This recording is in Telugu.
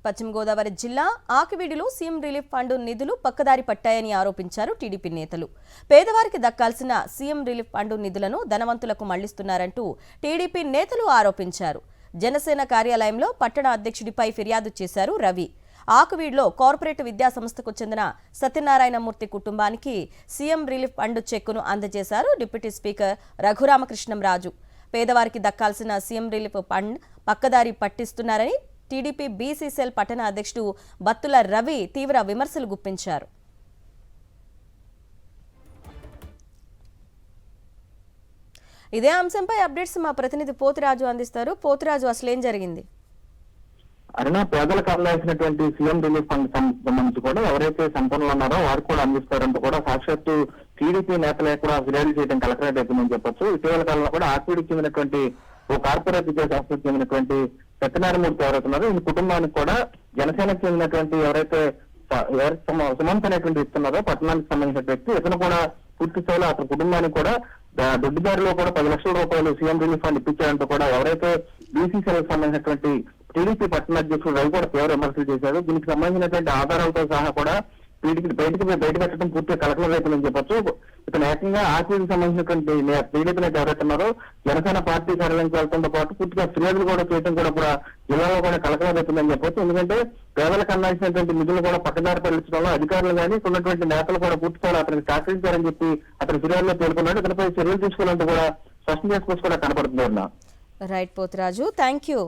పశ్చిమ గోదావరి జిల్లా ఆకివీడిలో సీఎం రిలీఫ్ ఫండ్ నిధులు పక్కదారి పట్టాయని ఆరోపించారు టీడీపీ నేతలు. పేదవారికి దక్కాల్సిన సీఎం రిలీఫ్ ఫండ్ నిధులను ధనవంతులకు మళ్లిస్తున్నారంటూ టీడీపీ నేతలు ఆరోపించారు. జనసేన కార్యాలయంలో పట్టణ అధ్యక్షుడిపై ఫిర్యాదు చేశారు రవి. ఆకివీడిలో కార్పొరేట్ విద్యా సంస్థకు చెందిన సత్యనారాయణమూర్తి కుటుంబానికి సీఎం రిలీఫ్ ఫండ్ చెక్కును అందజేశారు డిప్యూటీ స్పీకర్ రఘురామకృష్ణంరాజు. పేదవారికి దక్కాల్సిన సీఎం రిలీఫ్ ఫండ్ పక్కదారి పట్టిస్తున్నారని టీడీపీ బీసీ సెల్ పట్టణ అధ్యక్షుడు బత్తుల రవి తీవ్ర విమర్శలు గుప్పించారు. ఇదే అంశంపై అప్డేట్స్ మా ప్రతినిధి పోతురాజు అందిస్తారు. పోతురాజు, అసలేం జరిగింది? అరుణ, పేదలకు అందాల్సినటువంటి సీఎం రిలీఫ్ ఫండ్ సంబంధించి కూడా ఎవరైతే సంపన్నులు ఉన్నారో వారు కూడా అందిస్తారంటూ కూడా సాక్షాత్తు టీడీపీ నేతలే కూడా ఫిర్యాదు చేయడం కలెక్టరేట్ అయిపోయిందని చెప్పొచ్చు. ఇటీవల కాలంలో కూడా ఆకివీడికి చెందినటువంటి ఓ కార్పొరేట్ విద్యా సంస్థకు చెందినటువంటి సత్యనారాయణమూర్తి ఎవరైతున్నారో ఈ కుటుంబానికి కూడా జనసేనకు చెందినటువంటి ఎవరైతే సుమంత్ అనేటువంటి ఇస్తున్నారో పట్టణానికి సంబంధించిన వ్యక్తి ఇతను కూడా పూర్తి స్థాయిలో అతని కుటుంబానికి కూడా దొడ్డిదారిలో కూడా 10 లక్షల రూపాయలు సీఎం రిలీఫ్ ఫండ్ ఇప్పించారంటూ కూడా ఎవరైతే బీసీసీలకు సంబంధించినటువంటి టీడీపీ పట్టణ అధ్యక్షుడు రవి కూడా తీవ్ర విమర్శలు చేశారు. దీనికి సంబంధించినటువంటి ఆధారాలతో సహా కూడా బయట పెట్టడం పూర్తిగా కలెక్టర్ అయిపోయిందని చెప్పొచ్చు. ఇతను ఏకంగా ఆకివీడికి సంబంధించినటువంటి టీడీపీ నేత ఎవరైతున్నారో జనసేన పార్టీ కార్యాలయానికి వెళ్లడంతో పాటు పూర్తిగా ఫిర్యాదులు కూడా చేయడం కూడా జిల్లాలో కూడా కలెక్టర్ అయిపోయిందని చెప్పొచ్చు. ఎందుకంటే పేదలకు అందాల్సినటువంటి నిధులు కూడా పక్కదారి పట్టించడంలో అధికారులు కానీ ఉన్నటువంటి నేతలు కూడా పూర్తిగా అతనికి సహకరించారని చెప్పి అతని ఫిర్యాదులో పేర్కొన్నాడు. ఇతనిపై చర్యలు తీసుకోవాలంటూ కూడా స్పష్టం చేసుకోవచ్చు కూడా కనపడుతుంది. Right Poturaju, thank you.